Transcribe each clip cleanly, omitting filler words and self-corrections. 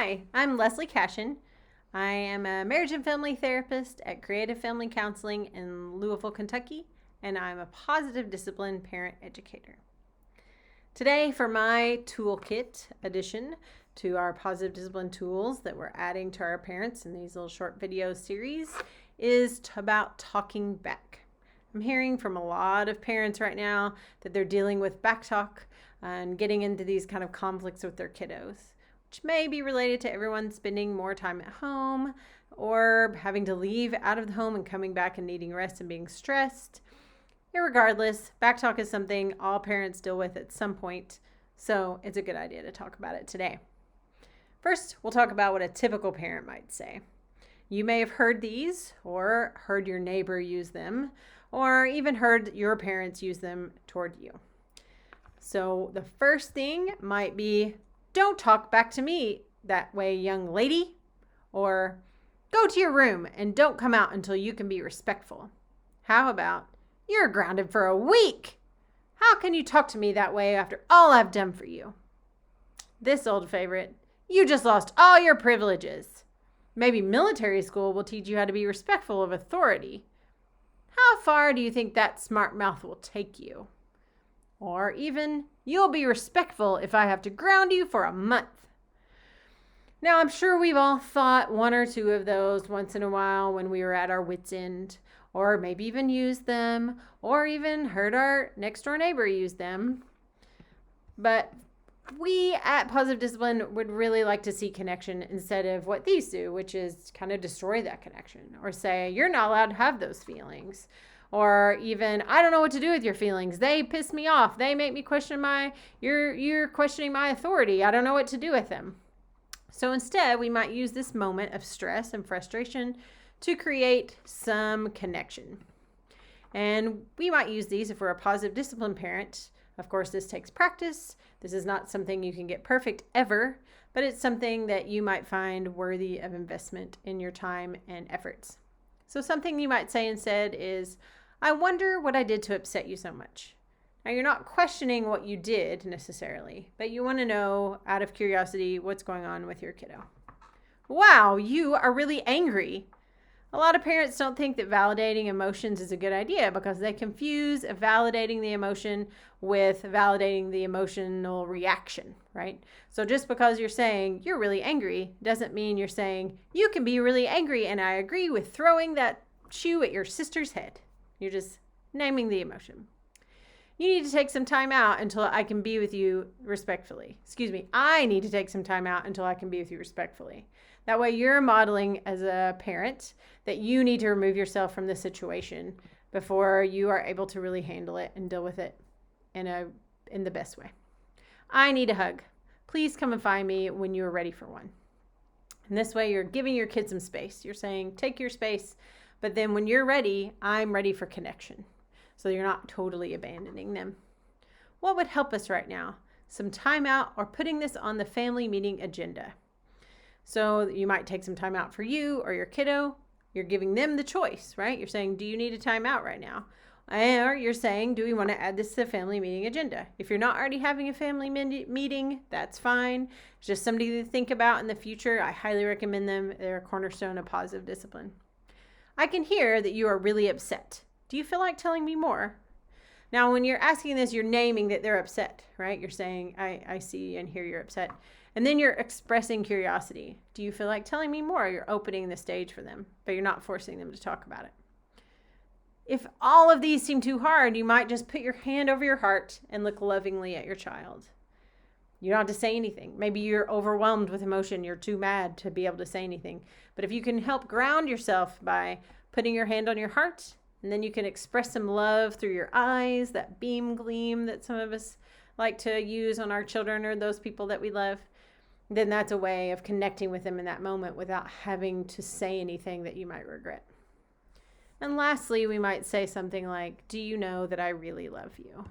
Hi, I'm Leslie Cashion. I am a marriage and family therapist at Creative Family Counseling in Louisville, Kentucky, and I'm a positive discipline parent educator. Today, for my toolkit addition to our positive discipline tools that we're adding to our parents in these little short video series, is about talking back. I'm hearing from a lot of parents right now that they're dealing with back talk and getting into these kind of conflicts with their kiddos, which may be related to everyone spending more time at home or having to leave out of the home and coming back and needing rest and being stressed. Irregardless, backtalk is something all parents deal with at some point, so it's a good idea to talk about it today. First, we'll talk about what a typical parent might say. You may have heard these or heard your neighbor use them or even heard your parents use them toward you. So the first thing might be, "Don't talk back to me that way, young lady," or "Go to your room and don't come out until you can be respectful." How about, "You're grounded for a week. How can you talk to me that way after all I've done for you?" This old favorite, "You just lost all your privileges." Maybe military school will teach you how to be respectful of authority. How far do you think that smart mouth will take you? Or even, "You'll be respectful if I have to ground you for a month." Now, I'm sure we've all thought one or two of those once in a while when we were at our wits' end, or maybe even used them, or even heard our next door neighbor use them. But we at Positive Discipline would really like to see connection instead of what these do, which is kind of destroy that connection or say, "You're not allowed to have those feelings." Or even, "I don't know what to do with your feelings. They piss me off. They make me question you're questioning my authority. I don't know what to do with them." So instead, we might use this moment of stress and frustration to create some connection. And we might use these if we're a positive discipline parent. Of course, this takes practice. This is not something you can get perfect ever, but it's something that you might find worthy of investment in your time and efforts. So something you might say instead is, "I wonder what I did to upset you so much." Now, you're not questioning what you did necessarily, but you want to know out of curiosity what's going on with your kiddo. "Wow, you are really angry." A lot of parents don't think that validating emotions is a good idea because they confuse validating the emotion with validating the emotional reaction, right? So just because you're saying you're really angry doesn't mean you're saying you can be really angry and I agree with throwing that shoe at your sister's head. You're just naming the emotion. "You need to take some time out until I can be with you respectfully." I need to take some time out until I can be with you respectfully. That way you're modeling as a parent that you need to remove yourself from the situation before you are able to really handle it and deal with it in the best way. "I need a hug. Please come and find me when you are ready for one." And this way you're giving your kid some space. You're saying, take your space, but then when you're ready, I'm ready for connection. So you're not totally abandoning them. What would help us right now? Some time out or putting this on the family meeting agenda. So you might take some time out for you or your kiddo. You're giving them the choice, right? You're saying, "Do you need a time out right now?" Or you're saying, "Do we want to add this to the family meeting agenda?" If you're not already having a family meeting, that's fine. It's just somebody to think about in the future. I highly recommend them. They're a cornerstone of positive discipline. "I can hear that you are really upset. Do you feel like telling me more?" Now, when you're asking this, you're naming that they're upset, right? You're saying, I see and hear you're upset. And then you're expressing curiosity. "Do you feel like telling me more?" You're opening the stage for them, but you're not forcing them to talk about it. If all of these seem too hard, you might just put your hand over your heart and look lovingly at your child. You don't have to say anything. Maybe you're overwhelmed with emotion. You're too mad to be able to say anything. But if you can help ground yourself by putting your hand on your heart, and then you can express some love through your eyes, that beam gleam that some of us like to use on our children or those people that we love, then that's a way of connecting with them in that moment without having to say anything that you might regret. And lastly, we might say something like, "Do you know that I really love you?"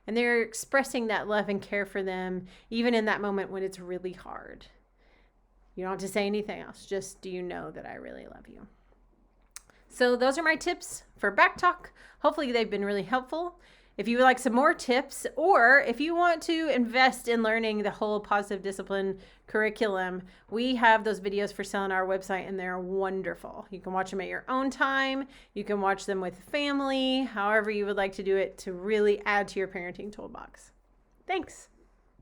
And they're expressing that love and care for them, even in that moment when it's really hard. You don't have to say anything else. Just, "Do you know that I really love you?" So those are my tips for back talk. Hopefully they've been really helpful. If you would like some more tips, or if you want to invest in learning the whole positive discipline curriculum, we have those videos for sale on our website, and they're wonderful. You can watch them at your own time. You can watch them with family, however you would like to do it to really add to your parenting toolbox. Thanks.